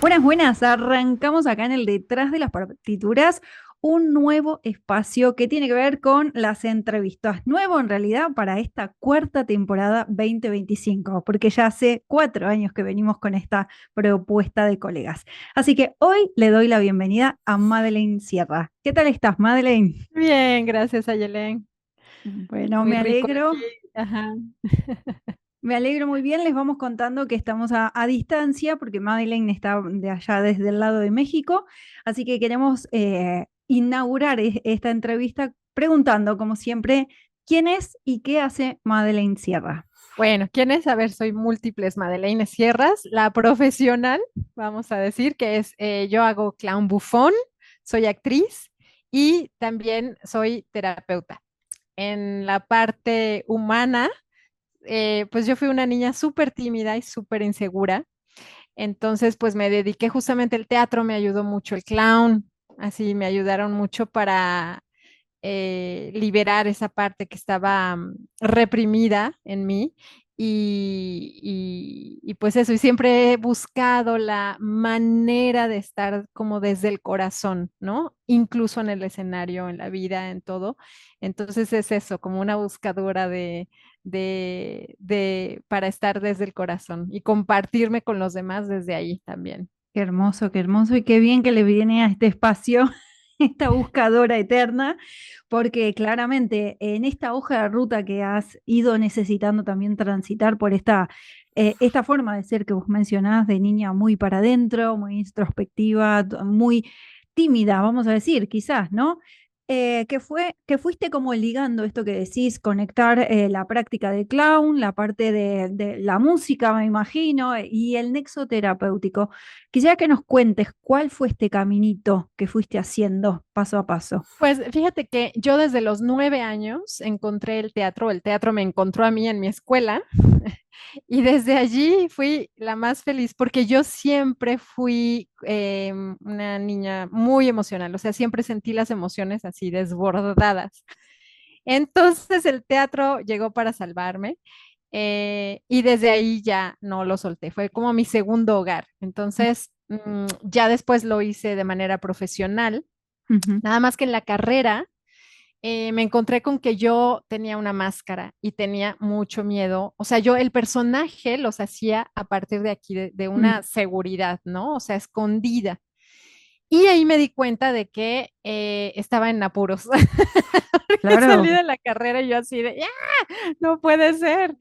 Buenas, buenas. Arrancamos acá en el Detrás de las Partituras un nuevo espacio que tiene que ver con las entrevistas. Nuevo en realidad para esta cuarta temporada 2025, porque ya hace 4 años que venimos con esta propuesta de colegas. Así que hoy le doy la bienvenida a Madeleine Sierra. ¿Qué tal estás, Madeleine? Bien, gracias, Ayelen. Bueno, Muy me rico aquí. alegro. Ajá. Me alegro muy bien, les vamos contando que estamos a distancia porque Madeleine está de allá desde el lado de México, así que queremos inaugurar esta entrevista preguntando, como siempre, quién es y qué hace Madeleine Sierra. Bueno, ¿quiénes? A ver, soy múltiples Madeleine Sierras, la profesional, vamos a decir, que es, yo hago clown bufón, soy actriz y también soy terapeuta. En la parte humana, pues yo fui una niña súper tímida y súper insegura, entonces pues me dediqué justamente al teatro, me ayudó mucho el clown, así me ayudaron mucho para liberar esa parte que estaba reprimida en mí. Y pues eso, y siempre he buscado la manera de estar como desde el corazón, ¿no? Incluso en el escenario, en la vida, en todo. Entonces es eso, como una buscadora para estar desde el corazón y compartirme con los demás desde ahí también. Qué hermoso y qué bien que le viene a este espacio esta buscadora eterna, porque claramente en esta hoja de ruta que has ido necesitando también transitar por esta forma de ser que vos mencionás, de niña muy para adentro, muy introspectiva, muy tímida, vamos a decir, quizás, ¿no? Que fuiste como ligando esto que decís, conectar la práctica de clown, la parte de la música, me imagino, y el nexo terapéutico. Quisiera que nos cuentes cuál fue este caminito que fuiste haciendo paso a paso. Pues fíjate que yo desde los 9 años encontré el teatro me encontró a mí en mi escuela y desde allí fui la más feliz porque yo siempre fui una niña muy emocional, o sea, siempre sentí las emociones así desbordadas. Entonces el teatro llegó para salvarme y desde ahí ya no lo solté, fue como mi segundo hogar. Entonces ya después lo hice de manera profesional, Ujú. nada más que en la carrera me encontré con que yo tenía una máscara y tenía mucho miedo. O sea, yo el personaje los hacía a partir de aquí, de Mm, una seguridad, ¿no? O sea, escondida. Y ahí me di cuenta de que estaba en apuros, porque salí claro. de la carrera y yo así de, ¡ah! No puede ser.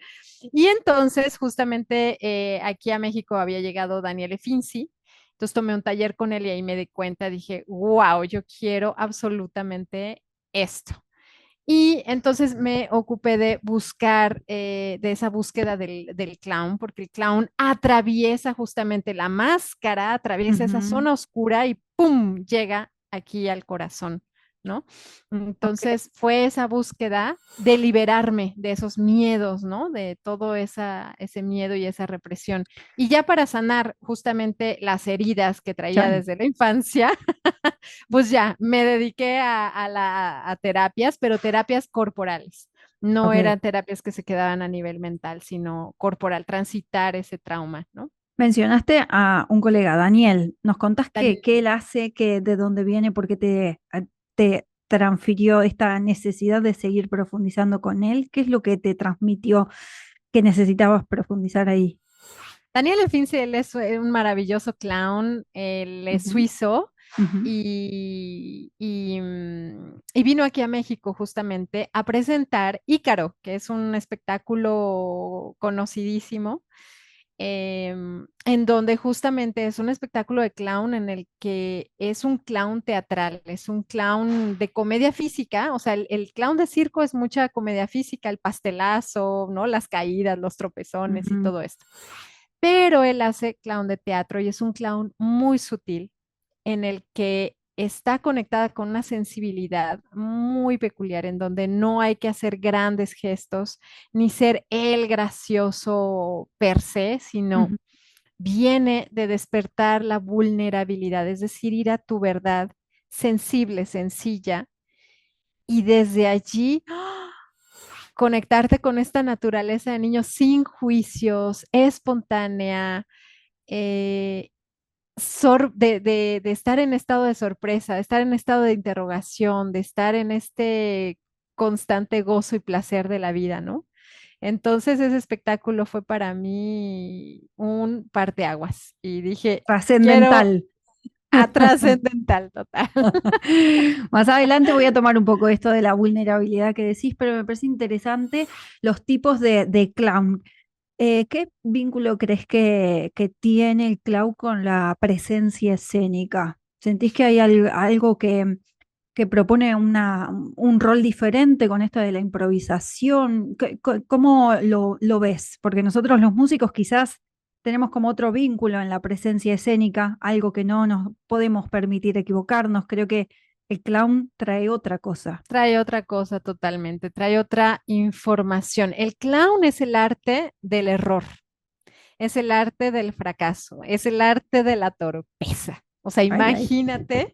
Y entonces, justamente aquí a México había llegado Daniele Finzi. Entonces tomé un taller con él y ahí me di cuenta, dije, wow, yo quiero absolutamente esto. Y entonces me ocupé de buscar, de esa búsqueda del clown, porque el clown atraviesa justamente la máscara, atraviesa esa Ujú. zona oscura y ¡pum! Llega aquí al corazón, ¿no? Ok. Entonces fue esa búsqueda de liberarme de esos miedos, ¿no? De todo ese miedo y esa represión. Y ya para sanar justamente las heridas que traía Chan. desde la infancia, pues ya, me dediqué a terapias, pero terapias corporales. No Ok. eran terapias que se quedaban a nivel mental, sino corporal, transitar ese trauma, ¿no? Mencionaste a un colega, Daniel. ¿Nos contás qué Daniel. él hace, de dónde viene, por qué te transfirió esta necesidad de seguir profundizando con él? ¿Qué es lo que te transmitió que necesitabas profundizar ahí? Daniel Finzi, él es un maravilloso clown, él es Ujú, suizo ujú, y vino aquí a México justamente a presentar Ícaro, que es un espectáculo conocidísimo en donde justamente es un espectáculo de clown en el que es un clown teatral, es un clown de comedia física, o sea, el clown de circo es mucha comedia física, el pastelazo, ¿no? Las caídas, los tropezones y ujú. todo esto. Pero él hace clown de teatro y es un clown muy sutil en el que está conectada con una sensibilidad muy peculiar, en donde no hay que hacer grandes gestos ni ser el gracioso per se, sino Ujú. viene de despertar la vulnerabilidad, es decir, ir a tu verdad sensible, sencilla, y desde allí conectarte con esta naturaleza de niño sin juicios, espontánea, eh, de estar en estado de sorpresa, de estar en estado de interrogación, de estar en este constante gozo y placer de la vida, ¿no? Entonces ese espectáculo fue para mí un parteaguas y dije, quiero Trascendental. a trascendental total. Más adelante voy a tomar un poco esto de la vulnerabilidad que decís, pero me parece interesante los tipos de clown. ¿Qué vínculo crees que tiene el clown con la presencia escénica? ¿Sentís que hay algo que propone un rol diferente con esto de la improvisación? ¿Cómo lo ves? Porque nosotros los músicos quizás tenemos como otro vínculo en la presencia escénica, algo que no nos podemos permitir equivocarnos. Creo que el clown trae otra cosa. Trae otra cosa totalmente, trae otra información. El clown es el arte del error, es el arte del fracaso, es el arte de la torpeza. O sea, Ay, ay.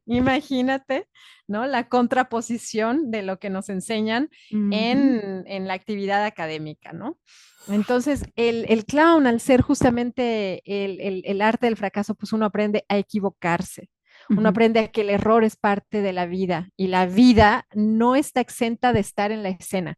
imagínate, ¿no? La contraposición de lo que nos enseñan Ujú, en la actividad académica, ¿no? Entonces, el clown, al ser justamente el arte del fracaso, pues uno aprende a equivocarse. Uno ujú, aprende a que el error es parte de la vida y la vida no está exenta de estar en la escena.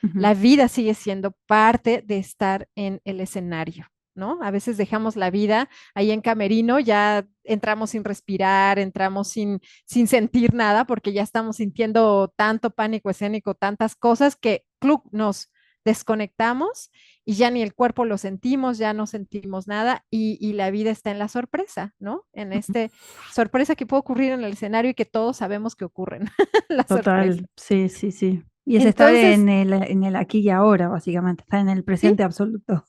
ujú. La vida sigue siendo parte de estar en el escenario, ¿no? A veces dejamos la vida ahí en camerino, ya entramos sin respirar, entramos sin sentir nada, porque ya estamos sintiendo tanto pánico escénico, tantas cosas que cluc, nos desconectamos y ya ni el cuerpo lo sentimos, ya no sentimos nada y la vida está en la sorpresa, ¿no? En este sorpresa que puede ocurrir en el escenario y que todos sabemos que ocurren, la sorpresa. Total, sí, sí, sí. Y es estar Entonces, en el aquí y ahora, básicamente, estar en el sí, presente absoluto.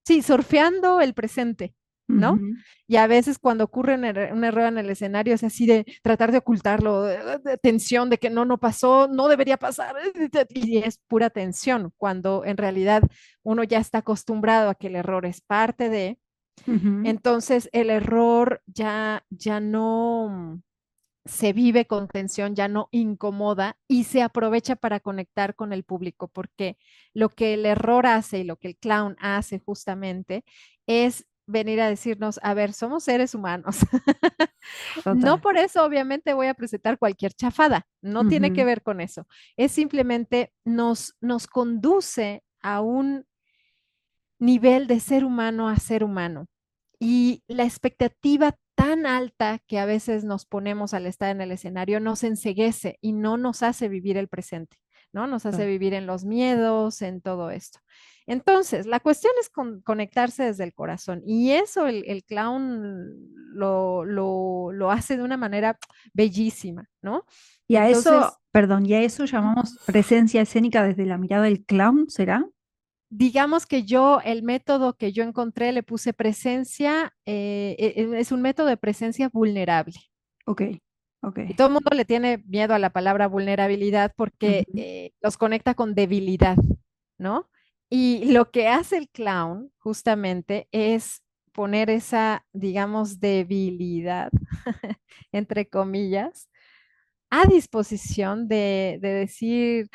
sí, surfeando el presente, ¿no? Ujú, Y a veces cuando ocurre un error en el escenario es así de tratar de ocultarlo, de tensión, de que no pasó, no debería pasar, y es pura tensión, cuando en realidad uno ya está acostumbrado a que el error es parte de, ujú, entonces el error ya no se vive con tensión, ya no incomoda y se aprovecha para conectar con el público, porque lo que el error hace y lo que el clown hace justamente es venir a decirnos, a ver, somos seres humanos. No total. por eso obviamente voy a presentar cualquier chafada, no tiene que Ujú. ver con eso. Es simplemente nos conduce a un nivel de ser humano a ser humano. Y la expectativa tan alta que a veces nos ponemos al estar en el escenario nos enceguece y no nos hace vivir el presente, ¿no? Nos hace Total. vivir en los miedos, en todo esto. Entonces, la cuestión es conectarse desde el corazón y eso el clown lo hace de una manera bellísima, ¿no? Y a eso, Entonces, perdón, y a eso llamamos presencia escénica desde la mirada del clown, ¿será? digamos que yo, el método que yo encontré, le puse presencia, es un método de presencia vulnerable. Ok, ok. Y todo el mundo le tiene miedo a la palabra vulnerabilidad porque Ujú, los conecta con debilidad, ¿no? Y lo que hace el clown justamente es poner esa, digamos, debilidad, entre comillas, a disposición de decir,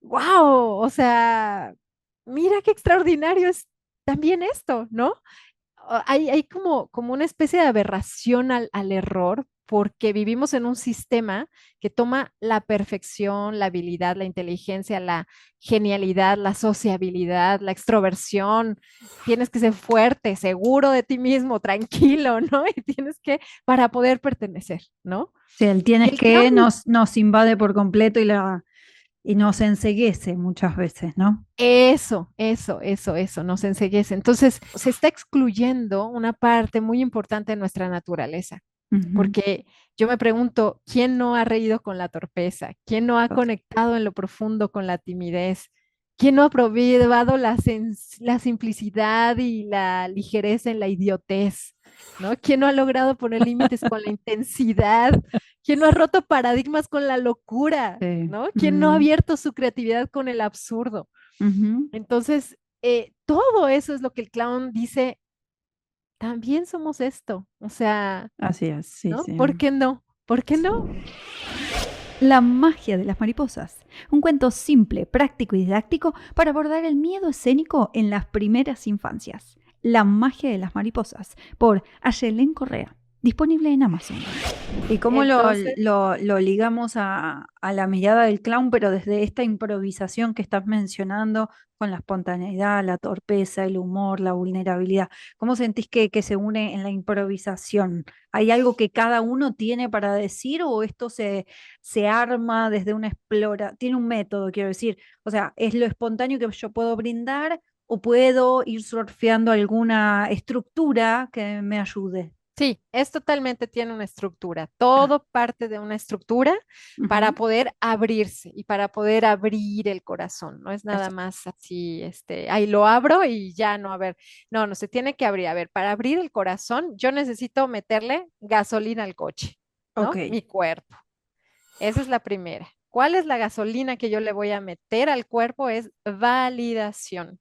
wow, o sea, mira qué extraordinario es también esto, ¿no? Hay como una especie de aberración al error porque vivimos en un sistema que toma la perfección, la habilidad, la inteligencia, la genialidad, la sociabilidad, la extroversión. Tienes que ser fuerte, seguro de ti mismo, tranquilo, ¿no? Y tienes que, para poder pertenecer, ¿no? sí, el Y tienes el que clown, nos invade por completo y nos enceguece muchas veces, ¿no? eso, nos enceguece. Entonces, se está excluyendo una parte muy importante de nuestra naturaleza, Ujú, porque yo me pregunto, ¿quién no ha reído con la torpeza? ¿Quién no ha total. conectado en lo profundo con la timidez? ¿Quién no ha probado la simplicidad y la ligereza en la idiotez? ¿No? ¿Quién no ha logrado poner límites con la intensidad? ¿Quién no ha roto paradigmas con la locura? Sí. ¿No? ¿Quién no ha Mm, abierto su creatividad con el absurdo? ujú. Entonces, todo eso es lo que el clown dice, también somos esto, o sea, Así es, sí, ¿no? sí. ¿Por qué no? ¿Por qué no? La magia de las mariposas. Un cuento simple, práctico y didáctico para abordar el miedo escénico en las primeras infancias. La magia de las mariposas, por Ayelen Correa. Disponible en Amazon. ¿Y cómo Entonces, lo ligamos a la mirada del clown, pero desde esta improvisación que estás mencionando, con la espontaneidad, la torpeza, el humor, la vulnerabilidad? ¿Cómo sentís que se une en la improvisación? ¿Hay algo que cada uno tiene para decir o esto se arma desde una explora? Tiene un método, quiero decir. O sea, ¿es lo espontáneo que yo puedo brindar o puedo ir surfeando alguna estructura que me ayude? sí, es totalmente, tiene una estructura, Ah, todo parte de una estructura para ujú. poder abrirse y para poder abrir el corazón, no es nada Eso. más así, ahí lo abro y ya no, a ver, no, no se tiene que abrir, a ver, para abrir el corazón yo necesito meterle gasolina al coche, Ok, ¿no? Mi cuerpo, esa es la primera. ¿Cuál es la gasolina que yo le voy a meter al cuerpo? Es validación,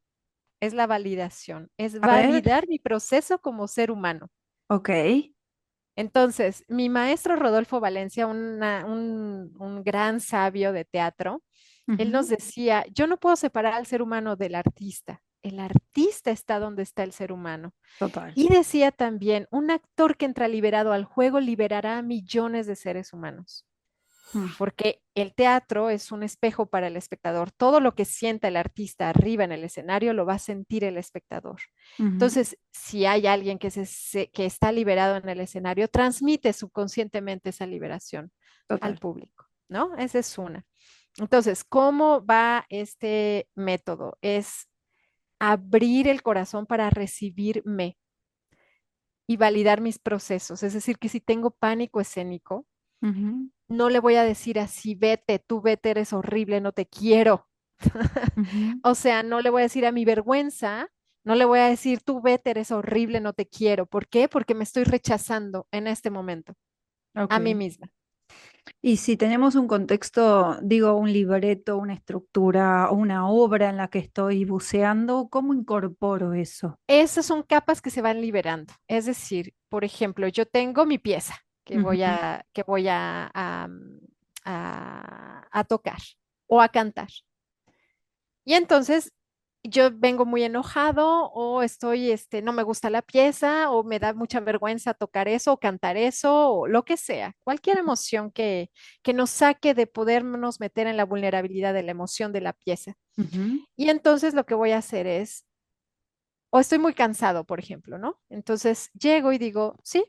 es la validación, es a ver, validar mi proceso como ser humano. ok. Entonces, mi maestro Rodolfo Valencia, un gran sabio de teatro, él nos Ujú. decía, yo no puedo separar al ser humano del artista. El artista está donde está el ser humano. Total. Y decía también, un actor que entra liberado al juego liberará a millones de seres humanos Mm, porque el teatro es un espejo para el espectador. Todo lo que sienta el artista arriba en el escenario lo va a sentir el espectador. ujú. Entonces, si hay alguien que está liberado en el escenario, transmite subconscientemente esa liberación al Total. público, ¿no? Esa es una. Entonces, ¿cómo va este método? Es abrir el corazón para recibirme y validar mis procesos. Es decir, que si tengo pánico escénico, Ujú, no le voy a decir así, vete, tú vete, eres horrible, no te quiero. ujú. O sea, no le voy a decir a mi vergüenza, no le voy a decir, tú vete, eres horrible, no te quiero. ¿Por qué? Porque me estoy rechazando en este momento a mí Ok. misma. Y si tenemos un contexto, digo, un libreto, una estructura, una obra en la que estoy buceando, ¿cómo incorporo eso? Esas son capas que se van liberando. Es decir, por ejemplo, yo tengo mi pieza Ujú, a tocar o a cantar. Y entonces yo vengo muy enojado o estoy, no me gusta la pieza o me da mucha vergüenza tocar eso o cantar eso o lo que sea, cualquier emoción que nos saque de podernos meter en la vulnerabilidad de la emoción de la pieza. ujú. Y entonces lo que voy a hacer es, o estoy muy cansado, por ejemplo, ¿no? Entonces llego y digo, sí,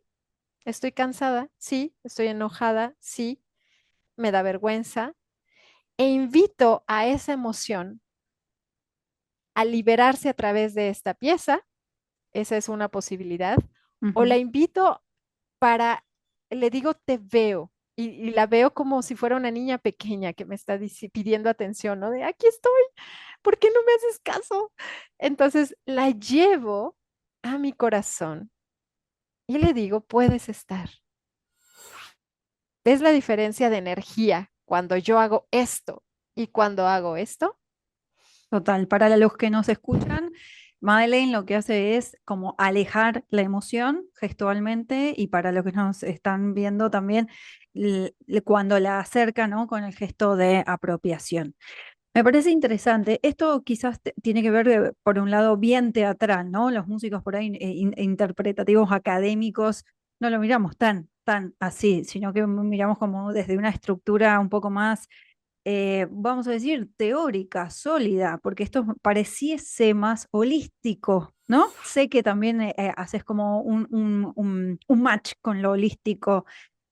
estoy cansada, sí, estoy enojada, sí, me da vergüenza e invito a esa emoción a liberarse a través de esta pieza. Esa es una posibilidad. O la Ujú. invito para, le digo, te veo. Y la veo como si fuera una niña pequeña que me está pidiendo atención, ¿no? De aquí estoy, ¿por qué no me haces caso? Entonces la llevo a mi corazón y le digo, puedes estar. ¿Ves la diferencia de energía cuando yo hago esto y cuando hago esto? Total. Para los que nos escuchan, Madeleine lo que hace es como alejar la emoción gestualmente y para los que nos están viendo también, cuando la acerca, ¿no? Con el gesto de apropiación. Me parece interesante. Esto quizás tiene que ver, por un lado, bien teatral, ¿no? Los músicos por ahí interpretativos académicos no lo miramos tan así, sino que miramos como desde una estructura un poco más, vamos a decir, teórica, sólida, porque esto pareciese más holístico, ¿no? Sé que también haces como un match con lo holístico.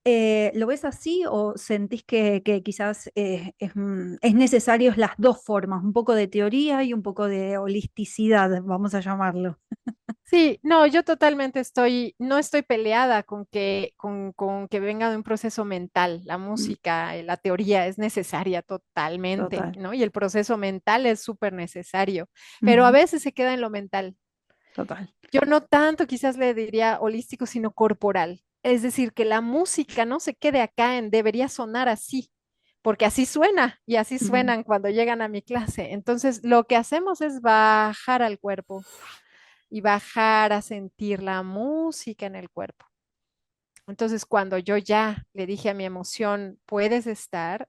¿Lo ves así o sentís que quizás es necesario las dos formas, un poco de teoría y un poco de holisticidad, vamos a llamarlo? Sí, no, yo totalmente no estoy peleada con que venga de un proceso mental. La Mm, música, la teoría es necesaria totalmente, total. ¿no? Y el proceso mental es súper necesario, pero a Ujú, veces se queda en lo mental. total. Yo no tanto quizás le diría holístico, sino corporal. Es decir, que la música no se quede acá en debería sonar así, porque así suena y así Ujú. suenan cuando llegan a mi clase. Entonces, lo que hacemos es bajar al cuerpo y bajar a sentir la música en el cuerpo. Entonces, cuando yo ya le dije a mi emoción, puedes estar,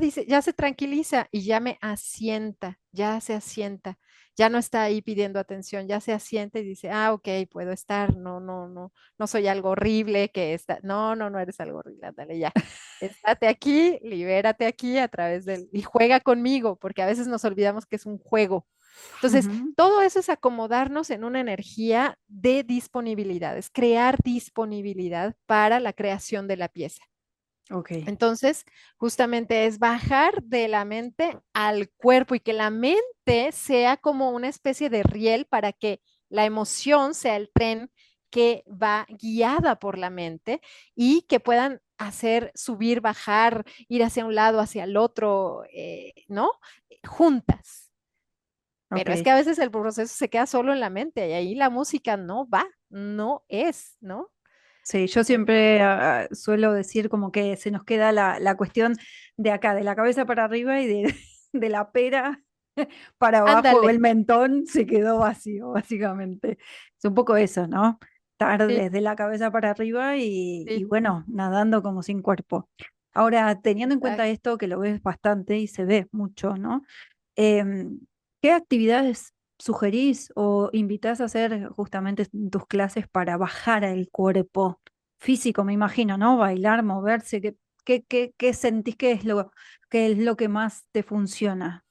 dice, ya se tranquiliza y ya me asienta, ya se asienta. ya no está ahí pidiendo atención, ya se asienta y dice, ah, ok, puedo estar, no, no, no, no soy algo horrible que está, no, no, no eres algo horrible, ándale ya. Estate aquí, libérate aquí a través del, y juega conmigo, porque a veces nos olvidamos que es un juego. Entonces, Ujú. todo eso es acomodarnos en una energía de disponibilidad, es crear disponibilidad para la creación de la pieza. Ok, Entonces, justamente es bajar de la mente al cuerpo y que la mente sea como una especie de riel para que la emoción sea el tren que va guiada por la mente y que puedan hacer subir, bajar, ir hacia un lado, hacia el otro, ¿no? Juntas. ok. Pero es que a veces el proceso se queda solo en la mente y ahí la música no va, no es, ¿no? Sí, yo siempre suelo decir como que se nos queda la cuestión de acá, de la cabeza para arriba y de, de la pera para abajo, el Ándale, mentón se quedó vacío, básicamente. Es un poco eso, ¿no? Estar sí, desde la cabeza para arriba y sí, bueno, nadando como sin cuerpo. Ahora, teniendo en cuenta exacto. esto, que lo ves bastante y se ve mucho, ¿no? Em, ¿Qué actividades sugerís o invitás a hacer justamente en tus clases para bajar el cuerpo físico, me imagino, ¿no? Bailar, moverse, ¿qué sentís que es lo que más te funciona?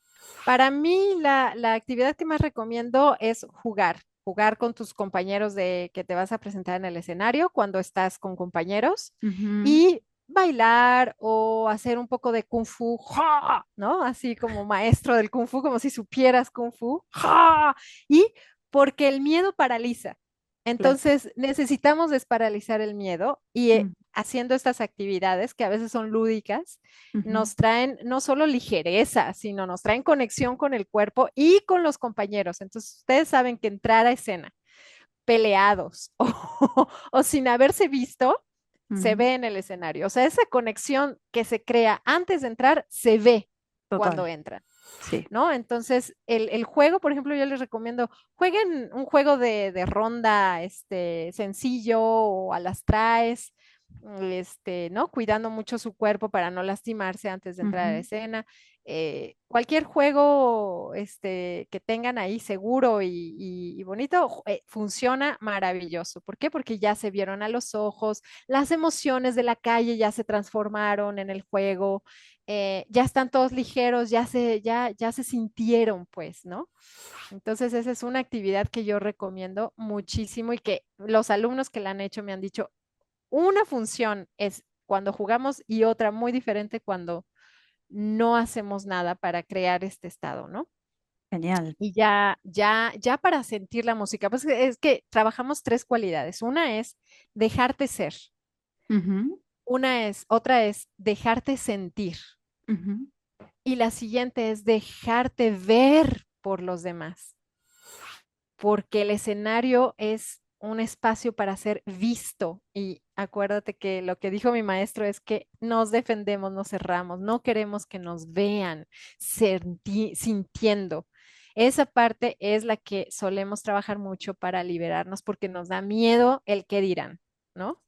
Para mí, la actividad que más recomiendo es jugar, jugar con tus compañeros de que te vas a presentar en el escenario cuando estás con compañeros Ujú, y bailar o hacer un poco de kung fu, ¡ja! ¿No? Así como maestro del kung fu, como si supieras kung fu, ¡ja! Y porque el miedo paraliza. claro. Entonces, necesitamos desparalizar el miedo y Mm, haciendo estas actividades que a veces son lúdicas ujú, nos traen no solo ligereza, sino nos traen conexión con el cuerpo y con los compañeros. Entonces, ustedes saben que entrar a escena peleados o sin haberse visto, se ujú, ve en el escenario. O sea, esa conexión que se crea antes de entrar, se ve cuando total, entran, sí. ¿no? Entonces, el juego, por ejemplo, yo les recomiendo, jueguen un juego de ronda sencillo o a las traes, ¿no? Cuidando mucho su cuerpo para no lastimarse antes de entrar a la Ujú, escena. Cualquier juego que tengan ahí seguro y bonito funciona maravilloso. ¿Por qué? Porque ya se vieron a los ojos, las emociones de la calle ya se transformaron en el juego, ya están todos ligeros, ya se sintieron, pues, ¿no? Entonces, esa es una actividad que yo recomiendo muchísimo y que los alumnos que la han hecho me han dicho, una función es cuando jugamos y otra muy diferente cuando no hacemos nada para crear este estado, ¿no? genial. Y ya para sentir la música, pues es que trabajamos tres cualidades. Una es dejarte ser, Ujú, otra es dejarte sentir. ujú, Y la siguiente es dejarte ver por los demás, porque el escenario es un espacio para ser visto. Y acuérdate que lo que dijo mi maestro es que nos defendemos, nos cerramos, no queremos que nos vean sintiendo. Esa parte es la que solemos trabajar mucho para liberarnos porque nos da miedo el qué dirán, ¿no?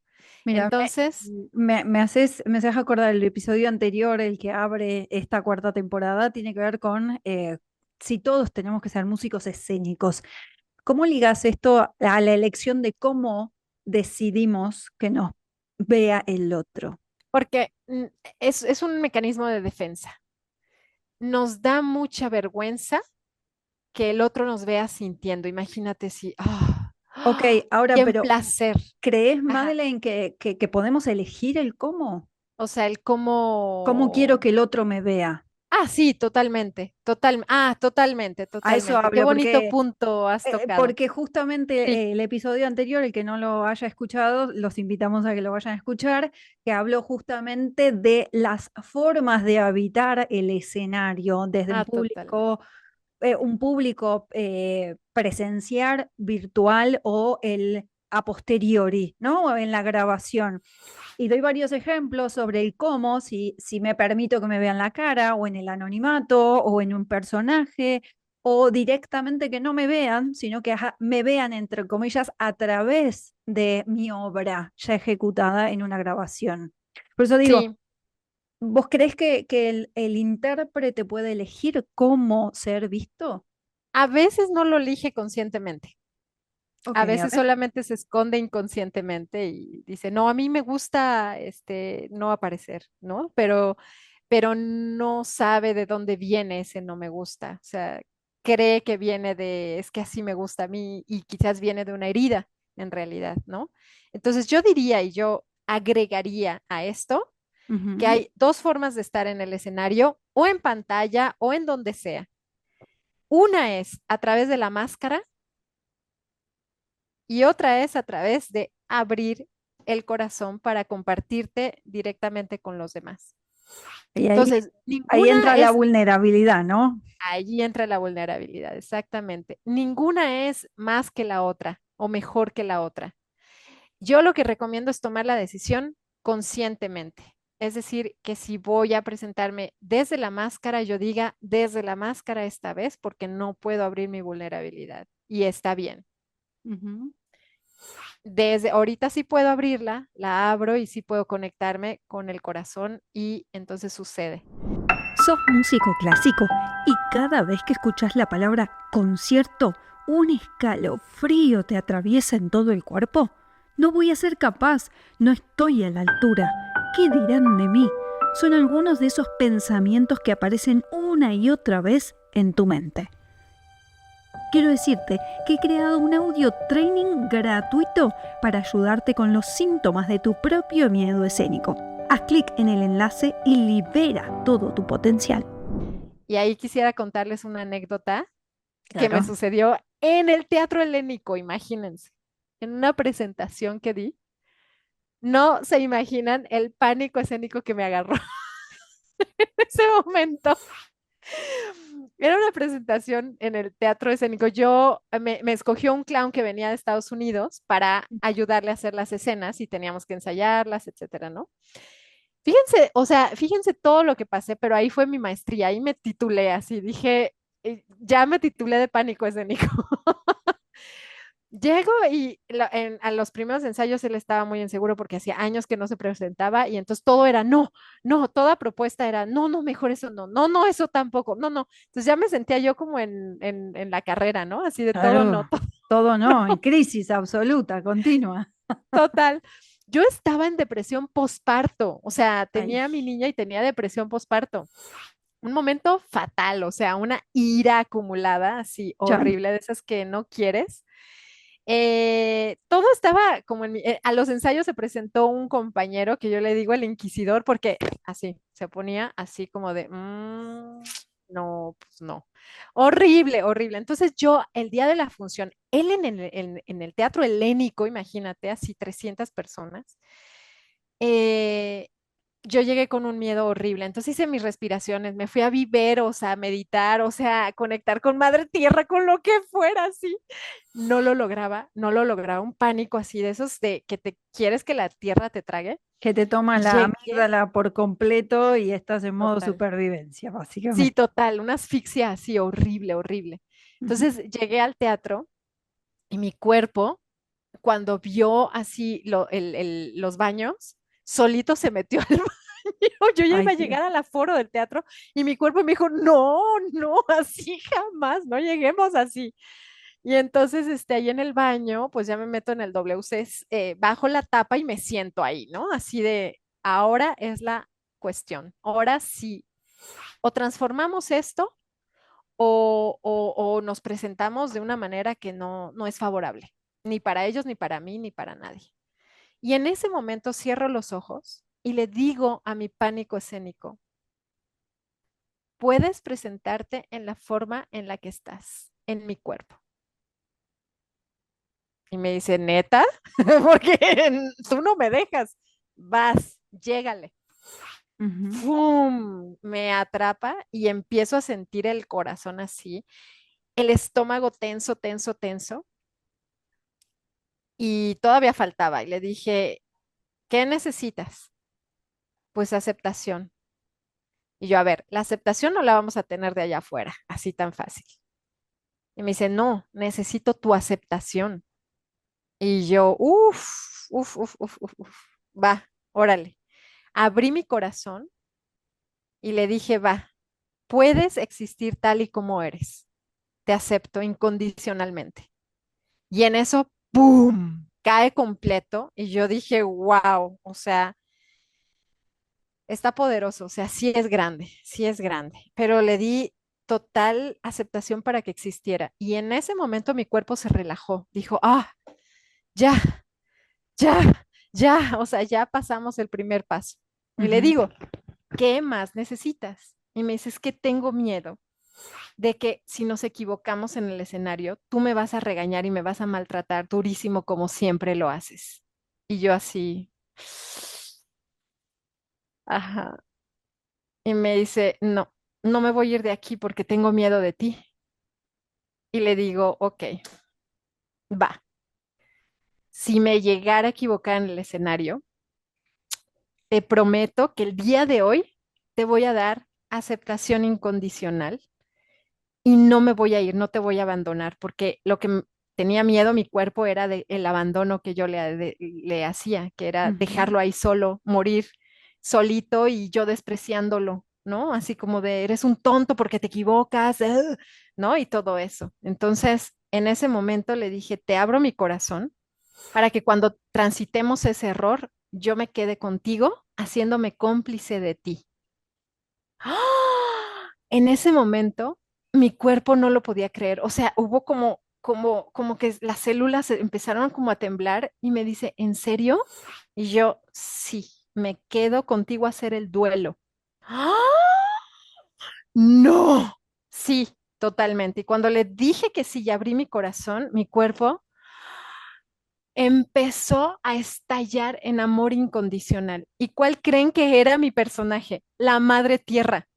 Mira, Entonces, me haces acordar el episodio anterior, el que abre esta cuarta temporada, tiene que ver con si todos tenemos que ser músicos escénicos. ¿Cómo ligas esto a la elección de cómo decidimos que nos vea el otro? porque es un mecanismo de defensa. Nos da mucha vergüenza que el otro nos vea sintiendo. Imagínate si, Ok, ahora, y en pero placer. ¿crees, Ajá. Madeleine, que podemos elegir el cómo? O sea, el ¿Cómo quiero cómo. que el otro me vea? Sí, totalmente, totalmente, A eso totalmente. Qué hablo, bonito punto has tocado. porque justamente Sí, el episodio anterior, el que no lo haya escuchado, los invitamos a que lo vayan a escuchar, que habló justamente de las formas de habitar el escenario desde totalmente. un público presencial, virtual o el a posteriori, ¿no? O en la grabación. Y doy varios ejemplos sobre el cómo, si me permito que me vean la cara, o en el anonimato, o en un personaje, o directamente que no me vean, sino que me vean, entre comillas, a través de mi obra ya ejecutada en una grabación. Por eso digo, Sí, ¿vos creés que el intérprete puede elegir cómo ser visto? A veces no lo elige conscientemente. Ok, A a veces ver. solamente se esconde inconscientemente y dice, no, a mí me gusta no aparecer, ¿no? Pero no sabe de dónde viene ese no me gusta. O sea, cree que viene de, es que así me gusta a mí y quizás viene de una herida en realidad, ¿no? Entonces yo diría y yo agregaría a esto que Ujú. hay dos formas de estar en el escenario, o en pantalla o en donde sea. Una es a través de la máscara y otra es a través de abrir el corazón para compartirte directamente con los demás. Y Entonces, ahí ninguna entra la es, vulnerabilidad, ¿no? allí entra la vulnerabilidad, exactamente. Ninguna es más que la otra o mejor que la otra. Yo lo que recomiendo es tomar la decisión conscientemente. Es decir, que si voy a presentarme desde la máscara, yo diga desde la máscara esta vez porque no puedo abrir mi vulnerabilidad y está bien. Ujú. Desde ahorita sí puedo abrirla, la abro y sí puedo conectarme con el corazón y entonces sucede. Sos músico clásico y cada vez que escuchas la palabra concierto, un escalofrío te atraviesa en todo el cuerpo. No voy a ser capaz, no estoy a la altura. ¿Qué dirán de mí? Son algunos de esos pensamientos que aparecen una y otra vez en tu mente. Quiero decirte que he creado un audio training gratuito para ayudarte con los síntomas de tu propio miedo escénico. Haz clic en el enlace y libera todo tu potencial. Y ahí quisiera contarles una anécdota que me Claro. sucedió en el Teatro Helénico, imagínense, en una presentación que di. No se imaginan el pánico escénico que me agarró en ese momento. Era una presentación en el teatro escénico. Me escogió un clown que venía de Estados Unidos para ayudarle a hacer las escenas y teníamos que ensayarlas, etcétera, ¿no? Fíjense, o sea, fíjense todo lo que pasé, pero ahí fue mi maestría, ahí me titulé así, dije, ya me titulé de pánico escénico. Llego y a los primeros ensayos él estaba muy inseguro porque hacía años que no se presentaba y entonces todo era no, no, toda propuesta era no, no, mejor eso no, no, no, eso tampoco, no, no. Entonces ya me sentía yo como en la carrera, ¿no? Así de todo no, Claro, todo no, en crisis absoluta, continua. total. Yo estaba en depresión posparto, o sea, Ay, tenía a mi niña y tenía depresión posparto. Un momento fatal, o sea, una ira acumulada, así Chan. horrible, de esas que no quieres. Todo estaba como a los ensayos se presentó un compañero que yo le digo el inquisidor porque así se ponía así como de no, pues no. Horrible, horrible. Entonces yo el día de la función, él en el teatro helénico, imagínate, así 300 personas, eh, yo llegué con un miedo horrible. Entonces hice mis respiraciones, me fui a viveros, a meditar, o sea, a conectar con Madre Tierra, con lo que fuera, así. No lo lograba, no lo lograba. Un pánico así de esos de que te quieres que la tierra te trague. Que te toma Y la llegué, amígdala por completo y estás en modo total. supervivencia, Sí, básicamente. total, una asfixia así horrible, horrible. Ujú. Entonces llegué al teatro y mi cuerpo, cuando vio así los baños, solito se metió al baño. Yo ya Ay, iba a llegar al aforo del teatro y mi cuerpo me dijo, no, no, así jamás, no lleguemos así. Y entonces, ahí en el baño, pues ya me meto en el WC, bajo la tapa y me siento ahí, ¿no? Así de, ahora es la cuestión. Ahora sí, o transformamos esto o nos presentamos de una manera que no es favorable, ni para ellos, ni para mí, ni para nadie. Y en ese momento cierro los ojos y le digo a mi pánico escénico, puedes presentarte en la forma en la que estás, en mi cuerpo. Y me dice, neta, porque tú no me dejas. Vas, llégale. ujú. ¡Fum! Me atrapa y empiezo a sentir el corazón así, el estómago tenso, tenso, tenso. Y todavía faltaba. Y le dije, ¿qué necesitas? Pues aceptación. Y yo, a ver, la aceptación no la vamos a tener de allá afuera, así tan fácil. Y me dice, no, necesito tu aceptación. Y yo, uff, va, órale. Abrí mi corazón y le dije, va, puedes existir tal y como eres. te acepto incondicionalmente. Y en eso, ¡pum!, cae completo y yo dije, wow, o sea, está poderoso, o sea, sí es grande, pero le di total aceptación para que existiera. Y en ese momento mi cuerpo se relajó, dijo, ya, ya, ya, o sea, ya pasamos el primer paso. Y le Ujú. digo, ¿qué más necesitas? Y me dice, es que tengo miedo de que si nos equivocamos en el escenario, tú me vas a regañar y me vas a maltratar durísimo como siempre lo haces. Y yo así, ajá. Y me dice, no, no me voy a ir de aquí porque tengo miedo de ti. Y le digo, ok, va. Si me llegara a equivocar en el escenario, te prometo que el día de hoy te voy a dar aceptación incondicional y no me voy a ir, no te voy a abandonar, porque lo que tenía miedo mi cuerpo era el abandono que yo le hacía, que era Ujú. dejarlo ahí solo, morir solito y yo despreciándolo, ¿no? Así como de, eres un tonto porque te equivocas, ¿no? Y todo eso. Entonces, en ese momento le dije, te abro mi corazón para que cuando transitemos ese error, yo me quede contigo, haciéndome cómplice de ti. ¡Ah! En ese momento, mi cuerpo no lo podía creer. O sea, hubo como que las células empezaron como a temblar y me dice, ¿en serio? Y yo, sí, me quedo contigo a hacer el duelo. ¡Ah! No. Sí, totalmente. Y cuando le dije que sí y abrí mi corazón, mi cuerpo empezó a estallar en amor incondicional. ¿Y cuál creen que era mi personaje? La madre tierra.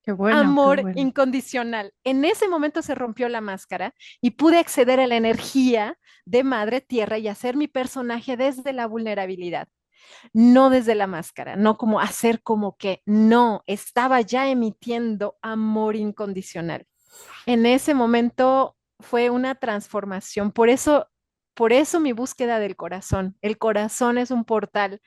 Qué bueno, qué Amor bueno. incondicional. En ese momento se rompió la máscara y pude acceder a la energía de Madre Tierra y hacer mi personaje desde la vulnerabilidad, no desde la máscara, no como hacer como que no, estaba ya emitiendo amor incondicional. En ese momento fue una transformación, por eso mi búsqueda del corazón. El corazón es un portal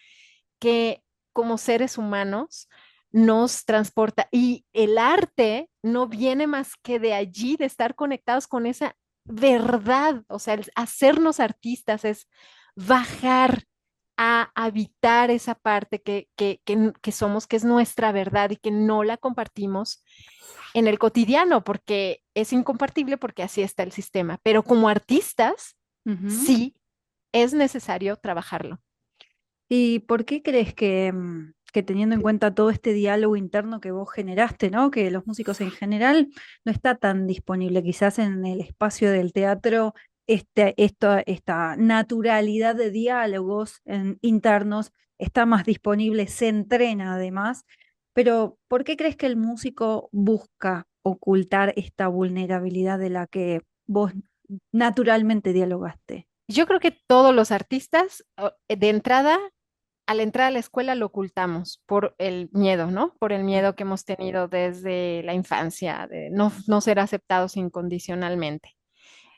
que como seres humanos nos transporta. Y el arte no viene más que de allí, de estar conectados con esa verdad. O sea, el hacernos artistas es bajar a habitar esa parte que somos, que es nuestra verdad y que no la compartimos en el cotidiano porque es incompartible porque así está el sistema. Pero como artistas, Ujú. sí es necesario trabajarlo. ¿Y por qué crees que teniendo en cuenta todo este diálogo interno que vos generaste, ¿no? Que los músicos en general no está tan disponible, quizás en el espacio del teatro, esta naturalidad de diálogos internos está más disponible, se entrena además, pero ¿por qué crees que el músico busca ocultar esta vulnerabilidad de la que vos naturalmente dialogaste? Yo creo que todos los artistas, de entrada, al entrar a la escuela lo ocultamos por el miedo, ¿no? Por el miedo que hemos tenido desde la infancia, de no ser aceptados incondicionalmente.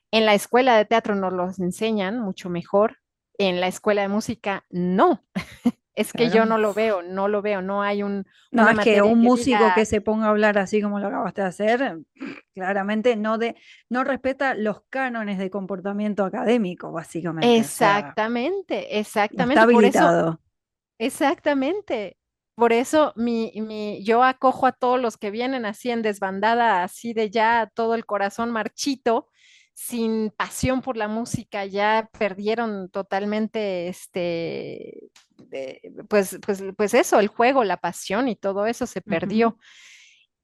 En la escuela de teatro nos los enseñan mucho mejor. En la escuela de música, no. Es que yo Claro. no lo veo, no hay No, una es que materia un que músico que diga se ponga a hablar así como lo acabaste de hacer, claramente no respeta los cánones de comportamiento académico, básicamente. O sea, exactamente, no está exactamente. Por eso habilitado. exactamente. Por eso yo acojo a todos los que vienen así en desbandada, así de ya todo el corazón marchito, sin pasión por la música, ya perdieron totalmente pues eso, el juego, la pasión y todo eso se Ujú. perdió,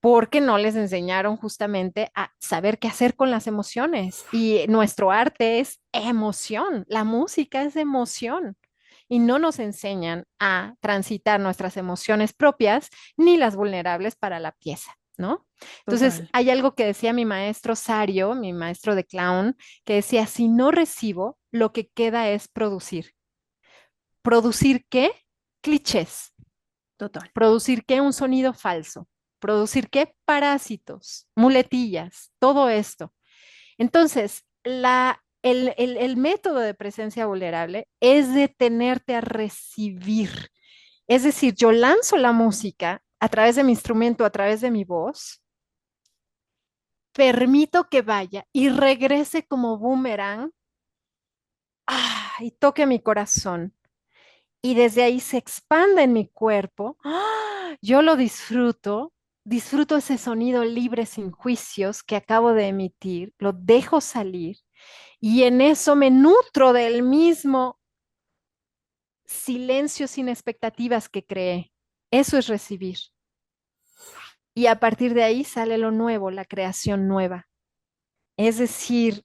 porque no les enseñaron justamente a saber qué hacer con las emociones. Y nuestro arte es emoción, la música es emoción y no nos enseñan a transitar nuestras emociones propias ni las vulnerables para la pieza, ¿no? Entonces, Total. hay algo que decía mi maestro Sario, mi maestro de clown, que decía, si no recibo, lo que queda es producir. ¿Producir qué? Clichés. Total. ¿Producir qué? Un sonido falso. ¿Producir qué? Parásitos, muletillas, todo esto. Entonces, el método de presencia vulnerable es detenerte a recibir. Es decir, yo lanzo la música a través de mi instrumento, a través de mi voz, permito que vaya y regrese como boomerang, y toque mi corazón. Y desde ahí se expanda en mi cuerpo. Yo lo disfruto, disfruto ese sonido libre sin juicios que acabo de emitir, lo dejo salir y en eso me nutro del mismo silencio sin expectativas que creé. Eso es recibir. Y a partir de ahí sale lo nuevo, la creación nueva. Es decir,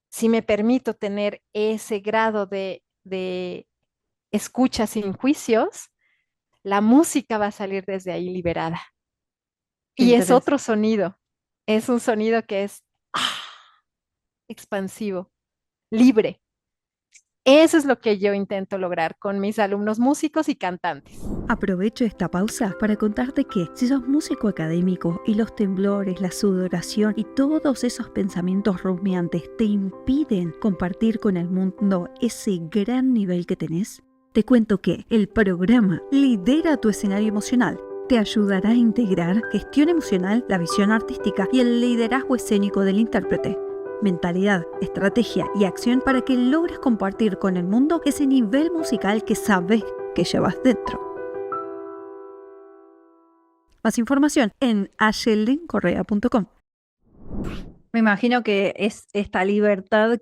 si me permito tener ese grado de escucha sin juicios, la música va a salir desde ahí liberada. Qué Y es interesante. otro sonido. Es un sonido que es expansivo, libre. Eso es lo que yo intento lograr con mis alumnos músicos y cantantes. Aprovecho esta pausa para contarte que si sos músico académico y los temblores, la sudoración y todos esos pensamientos rumiantes te impiden compartir con el mundo ese gran nivel que tenés, te cuento que el programa Lidera tu escenario emocional te ayudará a integrar gestión emocional, la visión artística y el liderazgo escénico del intérprete. Mentalidad, estrategia y acción para que logres compartir con el mundo ese nivel musical que sabes que llevas dentro. Más información en ayeldencorrea.com. Me imagino que es esta libertad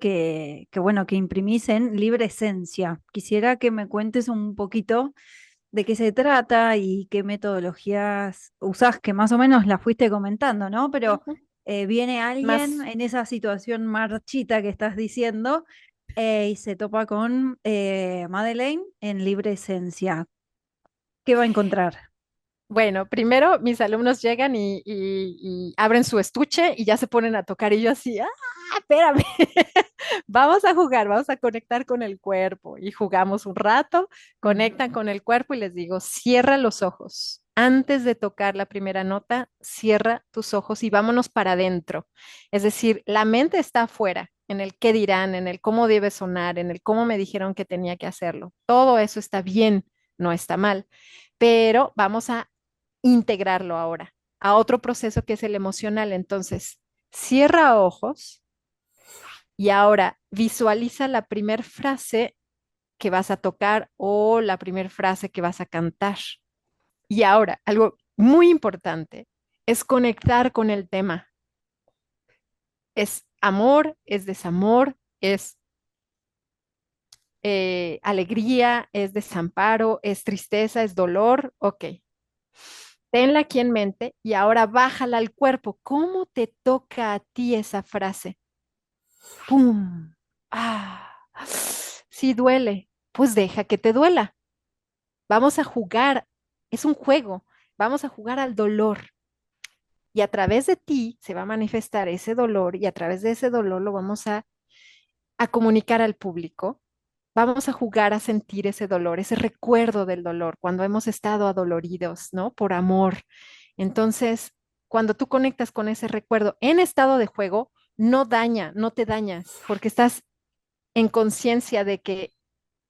bueno, que imprimís en Libre Esencia. Quisiera que me cuentes un poquito de qué se trata y qué metodologías usás, que más o menos la fuiste comentando, ¿no? Pero Ujú. viene alguien Más, en esa situación marchita que estás diciendo y se topa con Madeleine en Libre Esencia. ¿Qué va a encontrar? bueno, primero mis alumnos llegan y abren su estuche y ya se ponen a tocar y yo así, espérame, vamos a jugar, vamos a conectar con el cuerpo y jugamos un rato, Ujú. conectan con el cuerpo y les digo, cierra los ojos. Antes de tocar la primera nota, cierra tus ojos y vámonos para adentro. Es decir, la mente está afuera, en el qué dirán, en el cómo debe sonar, en el cómo me dijeron que tenía que hacerlo. Todo eso está bien, no está mal, pero vamos a integrarlo ahora a otro proceso que es el emocional. Entonces, cierra ojos y ahora visualiza la primer frase que vas a tocar o la primer frase que vas a cantar. Y ahora, algo muy importante es conectar con el tema. Es amor, es desamor, es alegría, es desamparo, es tristeza, es dolor. Ok, tenla aquí en mente y ahora bájala al cuerpo. ¿Cómo te toca a ti esa frase? ¡Pum! Ah, sí duele. Pues deja que te duela. Vamos a jugar. Es un juego. Vamos a jugar al dolor. Y a través de ti se va a manifestar ese dolor y a través de ese dolor lo vamos a comunicar al público. Vamos a jugar a sentir ese dolor, ese recuerdo del dolor, cuando hemos estado adoloridos, ¿no? Por amor. Entonces, cuando tú conectas con ese recuerdo en estado de juego, no daña, no te dañas, porque estás en conciencia de que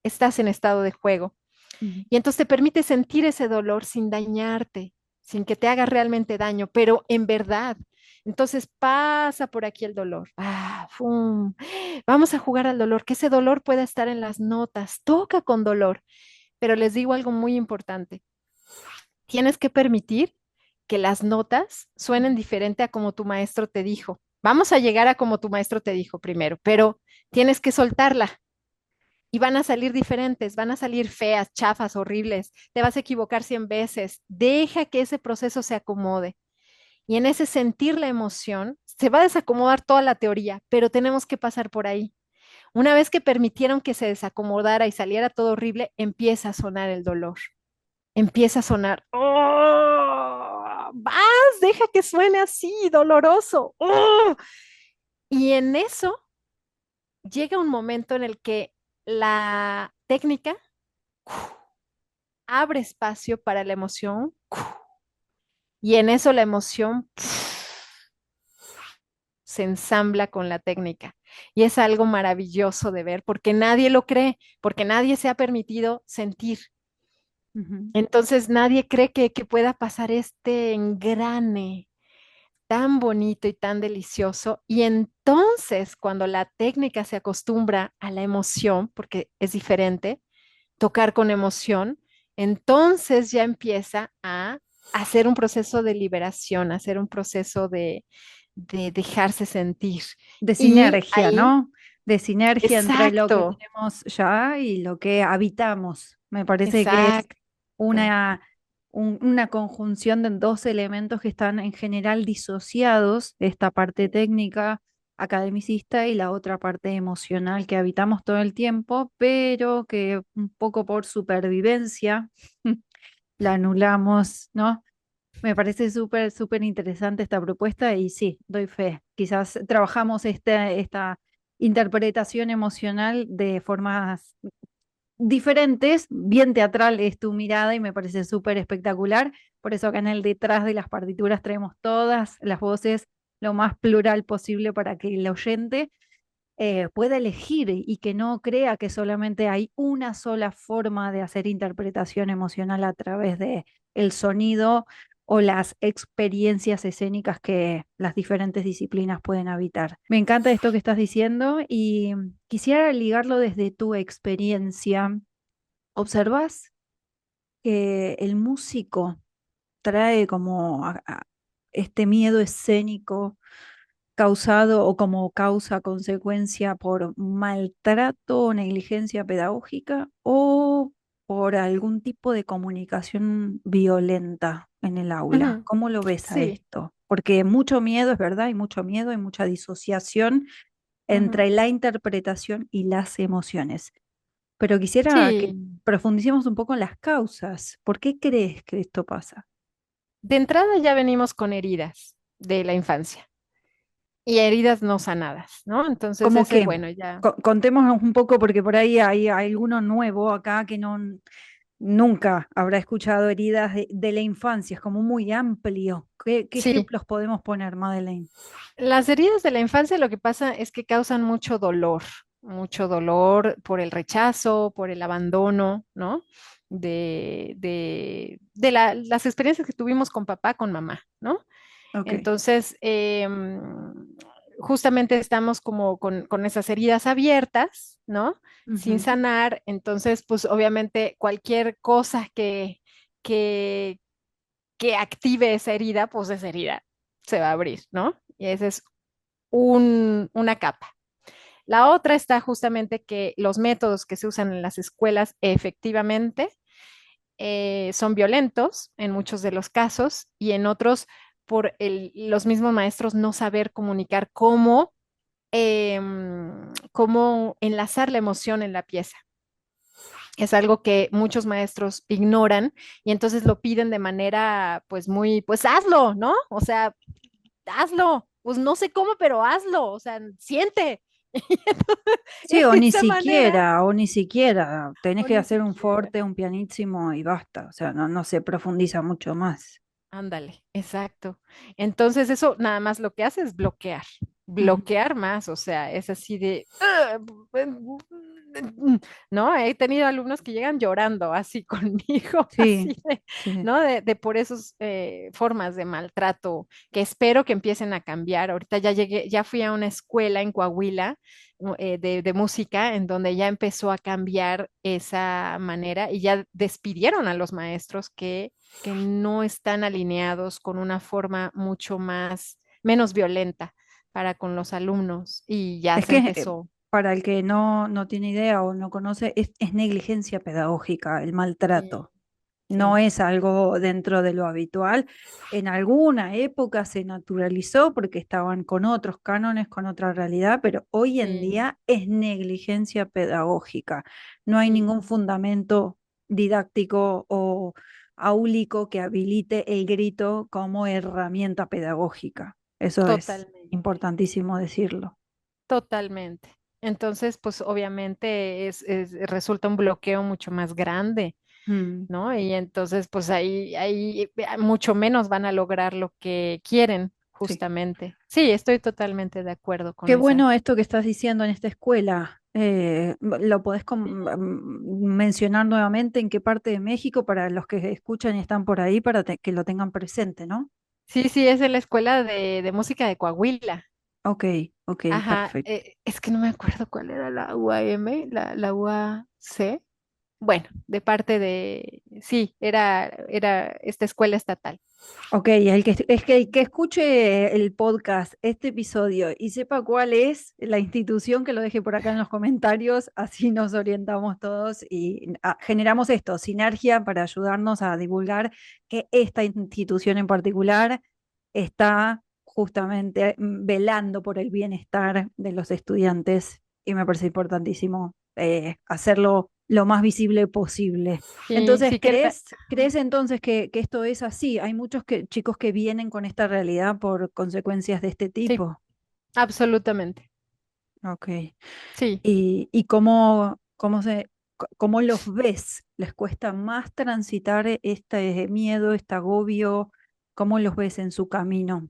estás en estado de juego. Ujú. Y entonces te permite sentir ese dolor sin dañarte, sin que te haga realmente daño, pero en verdad. Entonces pasa por aquí el dolor. ¡Fum! Vamos a jugar al dolor, que ese dolor pueda estar en las notas. Toca con dolor. Pero les digo algo muy importante. Tienes que permitir que las notas suenen diferente a como tu maestro te dijo. Vamos a llegar a como tu maestro te dijo primero, pero tienes que soltarla y van a salir diferentes, van a salir feas, chafas, horribles, te vas a equivocar 100 veces. Deja que ese proceso se acomode. Y en ese sentir la emoción, se va a desacomodar toda la teoría, pero tenemos que pasar por ahí. Una vez que permitieron que se desacomodara y saliera todo horrible, empieza a sonar el dolor. Empieza a sonar. ¡Oh! ¡Vas! Deja que suene así, doloroso. ¡Oh! Y en eso llega un momento en el que la técnica abre espacio para la emoción y en eso la emoción se ensambla con la técnica. Y es algo maravilloso de ver porque nadie lo cree, porque nadie se ha permitido sentir. Ujú. Entonces nadie cree que pueda pasar este engrane. tan bonito y tan delicioso. Y entonces, cuando la técnica se acostumbra a la emoción, porque es diferente, tocar con emoción, entonces ya empieza a hacer un proceso de liberación, a hacer un proceso de dejarse sentir. De Y sinergia, ahí, ¿no? De sinergia entre lo que exacto, tenemos ya y lo que habitamos. Me parece que es exacto. una, una conjunción de dos elementos que están en general disociados, esta parte técnica academicista y la otra parte emocional que habitamos todo el tiempo, pero que un poco por supervivencia la anulamos, ¿no? Me parece súper, súper interesante esta propuesta y sí, doy fe. Quizás trabajamos esta interpretación emocional de formas diferentes. Bien teatral es tu mirada y me parece súper espectacular. Por eso acá en el detrás de las partituras traemos todas las voces lo más plural posible para que el oyente pueda elegir y que no crea que solamente hay una sola forma de hacer interpretación emocional a través de el sonido o las experiencias escénicas que las diferentes disciplinas pueden habitar. Me encanta esto que estás diciendo y quisiera ligarlo desde tu experiencia. ¿Observas que el músico trae como este miedo escénico causado o como causa consecuencia por maltrato o negligencia pedagógica o por algún tipo de comunicación violenta en el aula? Ujú. ¿Cómo lo ves a Sí. esto? Porque mucho miedo, es verdad, hay mucho miedo, hay mucha disociación Ujú. entre la interpretación y las emociones. Pero quisiera que Sí, profundicemos un poco en las causas. ¿Por qué crees que esto pasa? de entrada ya venimos con heridas de la infancia y heridas no sanadas, ¿no? Entonces Como ese, que, bueno, ya, contémonos un poco porque por ahí hay alguno nuevo acá que no, nunca habrá escuchado heridas de la infancia, es como muy amplio. ¿Qué sí, ejemplos podemos poner, Madeleine? las heridas de la infancia lo que pasa es que causan mucho dolor por el rechazo, por el abandono, ¿no? De las experiencias que tuvimos con papá, con mamá, ¿no? Ok. Entonces, justamente estamos como con esas heridas abiertas, ¿no? Sin Ujú. sanar. Entonces, pues obviamente cualquier cosa que, que active esa herida, pues esa herida se va a abrir, ¿no? Y esa es una capa. La otra está justamente que los métodos que se usan en las escuelas efectivamente son violentos en muchos de los casos y en otros por los mismos maestros no saber comunicar cómo enlazar la emoción en la pieza. Es algo que muchos maestros ignoran y entonces lo piden de manera pues muy, pues hazlo, ¿no? O sea, hazlo, pues no sé cómo, pero hazlo, o sea, siente. Sí, De esa manera, o ni siquiera, tenés o que ni hacer un siquiera. forte, un pianísimo y basta, o sea, no se profundiza mucho más. Ándale, exacto. Entonces eso nada más lo que hace es Ujú. bloquear más, o sea, es así de, "Ah, ¿no? He tenido alumnos que llegan llorando así conmigo, Sí, así de, sí. ¿no? De por esas formas de maltrato que espero que empiecen a cambiar. Ahorita ya llegué, ya fui a una escuela en Coahuila de música en donde ya empezó a cambiar esa manera y ya despidieron a los maestros que no están alineados con una forma mucho más, menos violenta para con los alumnos y ya Es se que empezó. para el que no tiene idea o no conoce, es negligencia pedagógica, el Sí, maltrato. No sí, es algo dentro de lo habitual. En alguna época se naturalizó porque estaban con otros cánones, con otra realidad, pero hoy en sí, día es negligencia pedagógica. No hay sí, ningún fundamento didáctico o áulico que habilite el grito como herramienta pedagógica. Eso es totalmente, importantísimo decirlo. totalmente. Entonces, pues obviamente resulta un bloqueo mucho más grande, Mm, ¿no? Y entonces, pues ahí mucho menos van a lograr lo que quieren, sí. justamente. Sí, estoy totalmente de acuerdo con Qué esa. bueno esto que estás diciendo en esta escuela. ¿Lo podés mencionar nuevamente en qué parte de México para los que escuchan y están por ahí para que lo tengan presente, ¿no? Sí, sí, es en la Escuela de Música de Coahuila. Ok, ok, Ajá, perfecto. es que no me acuerdo cuál era la UAM, la UAC. Bueno, de parte de, sí, era esta escuela estatal. Ok, es que el que escuche el podcast, este episodio, y sepa cuál es la institución, que lo deje por acá en los comentarios, así nos orientamos todos y generamos esto, sinergia para ayudarnos a divulgar que esta institución en particular está justamente velando por el bienestar de los estudiantes y me parece importantísimo hacerlo lo más visible posible. Sí, Entonces, sí que ¿crees entonces que esto es así? Hay muchos chicos que vienen con esta realidad por consecuencias de este sí, tipo. absolutamente. Ok. Sí. ¿Y cómo los ves? ¿Les cuesta más transitar este miedo, este agobio? ¿Cómo los ves en su camino?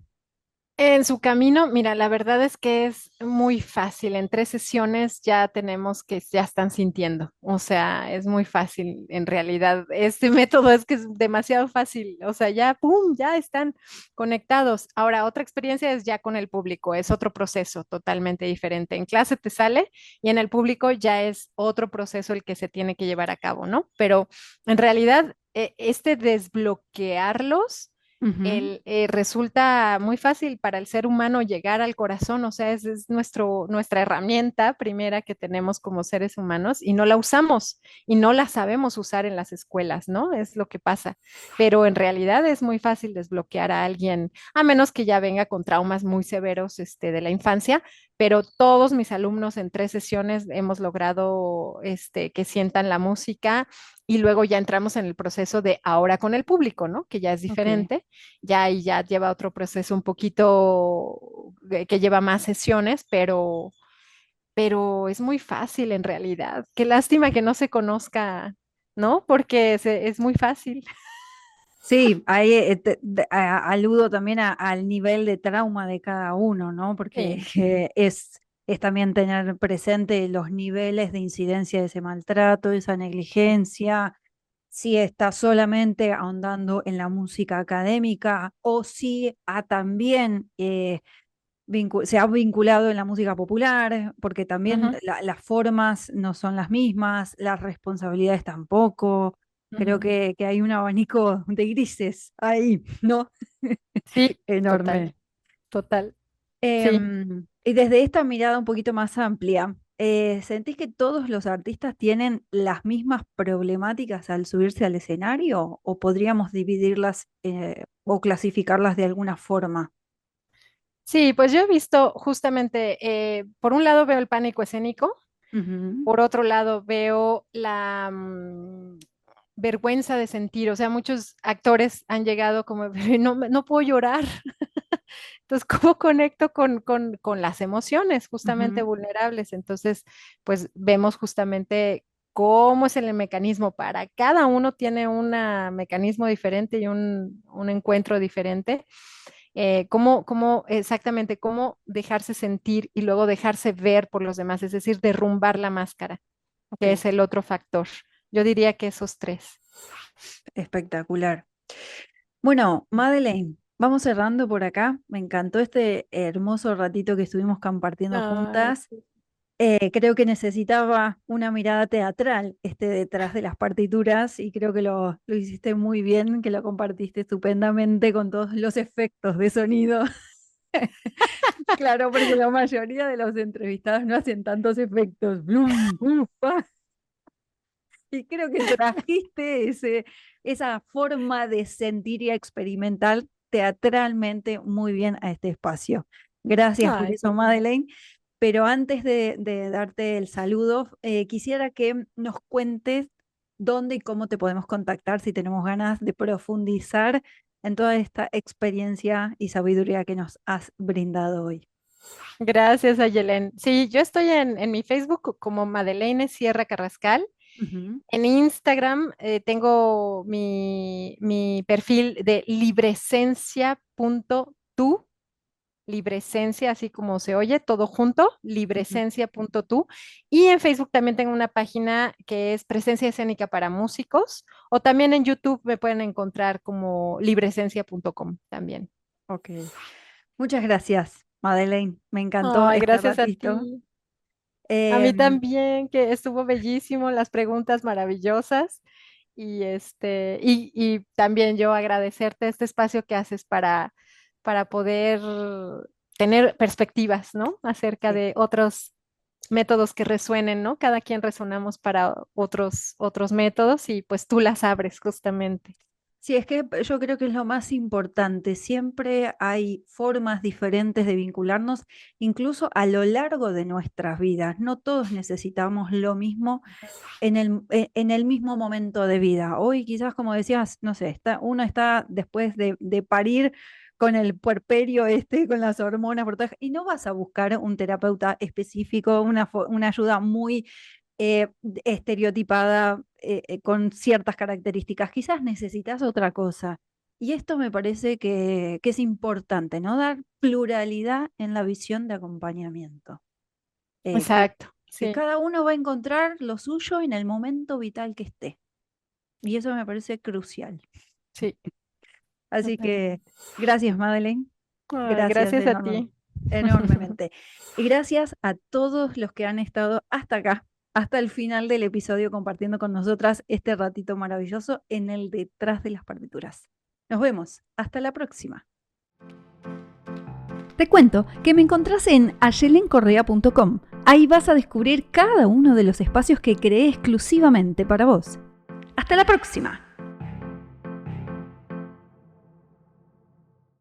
En su camino, mira, la verdad es que es muy fácil. En 3 sesiones ya tenemos que ya están sintiendo. O sea, es muy fácil en realidad. Este método es que es demasiado fácil. O sea, ya, ¡pum!, ya están conectados. Ahora, otra experiencia es ya con el público. Es otro proceso totalmente diferente. En clase te sale y en el público ya es otro proceso el que se tiene que llevar a cabo, ¿no? Pero en realidad, este desbloquearlos Ujú. resulta muy fácil para el ser humano llegar al corazón, o sea, es nuestra herramienta primera que tenemos como seres humanos y no la usamos y no la sabemos usar en las escuelas, ¿no? Es lo que pasa. Pero en realidad es muy fácil desbloquear a alguien, a menos que ya venga con traumas muy severos, de la infancia, pero todos mis alumnos en 3 sesiones hemos logrado, que sientan la música y luego ya entramos en el proceso de ahora con el público, ¿no? Que ya es Ok. diferente, ya y ya lleva otro proceso un poquito que lleva más sesiones, pero es muy fácil en realidad. Qué lástima que no se conozca, ¿no? Porque es muy fácil. Sí, ahí aludo también al nivel de trauma de cada uno, ¿no? Porque Sí. es también tener presente los niveles de incidencia de ese maltrato, esa negligencia, si está solamente ahondando en la música académica o si también se ha vinculado en la música popular, porque también Ujú, las formas no son las mismas, las responsabilidades tampoco. Creo ujú. que hay un abanico de grises ahí, ¿no? Sí, total, Enorme. total. Sí. Y desde esta mirada un poquito más amplia, ¿sentís que todos los artistas tienen las mismas problemáticas al subirse al escenario o podríamos dividirlas o clasificarlas de alguna forma? Sí, pues yo he visto justamente, por un lado veo el pánico escénico, Ujú, por otro lado veo la vergüenza de sentir, o sea, muchos actores han llegado como, no, no puedo llorar. Entonces, ¿cómo conecto con las emociones justamente ujú. vulnerables? Entonces, pues vemos justamente cómo es el mecanismo para cada uno tiene un mecanismo diferente y un encuentro diferente. Cómo exactamente, cómo dejarse sentir y luego dejarse ver por los demás, es decir, derrumbar la máscara, que Ok, es el otro factor. Yo diría que esos tres. espectacular. Bueno, Madeleine, vamos cerrando por acá. Me encantó este hermoso ratito que estuvimos compartiendo Ay, juntas. Creo que necesitaba una mirada teatral detrás de las partituras y creo que lo hiciste muy bien, que lo compartiste estupendamente con todos los efectos de sonido. Claro, porque la mayoría de los entrevistados no hacen tantos efectos. Blum, buf, pa. Y creo que trajiste esa forma de sentir y experimentar teatralmente muy bien a este espacio. Gracias por ay, eso, Madeleine. Pero antes de darte el saludo, quisiera que nos cuentes dónde y cómo te podemos contactar si tenemos ganas de profundizar en toda esta experiencia y sabiduría que nos has brindado hoy. gracias, Ayelen. Sí, yo estoy en mi Facebook como Madeleine Sierra Carrascal. Ujú. En Instagram tengo mi perfil de libresencia.tu, libresencia, así como se oye, todo junto, Ujú. libresencia.tu. Y en Facebook también tengo una página que es Presencia Escénica para Músicos, o también en YouTube me pueden encontrar como libresencia.com también. Ok. Muchas gracias, Madeleine. Me encantó Ay, este gracias a ratito. ti. A mí Em, también, que estuvo bellísimo, las preguntas maravillosas. Y también yo agradecerte este espacio que haces para poder tener perspectivas, ¿no? Acerca sí. de otros métodos que resuenen, ¿no? Cada quien resonamos para otros métodos y pues tú las abres justamente. Sí, es que yo creo que es lo más importante. Siempre hay formas diferentes de vincularnos, incluso a lo largo de nuestras vidas. No todos necesitamos lo mismo en el mismo momento de vida. Hoy quizás, como decías, no sé, uno está después de parir con el puerperio con las hormonas, y no vas a buscar un terapeuta específico, una ayuda muy estereotipada con ciertas características. Quizás necesitas otra cosa. Y esto me parece que es importante, ¿no? Dar pluralidad en la visión de acompañamiento. Que Exacto, que sí, cada uno va a encontrar lo suyo en el momento vital que esté. Y eso me parece crucial. sí, Así que totalmente. gracias, Madeleine. Ay, Gracias gracias a ti. enormemente. Y gracias a todos los que han estado hasta acá, hasta el final del episodio, compartiendo con nosotras este ratito maravilloso en el detrás de las partituras. Nos vemos. Hasta la próxima. Te cuento que me encontrás en ayelencorrea.com. Ahí vas a descubrir cada uno de los espacios que creé exclusivamente para vos. ¡Hasta la próxima!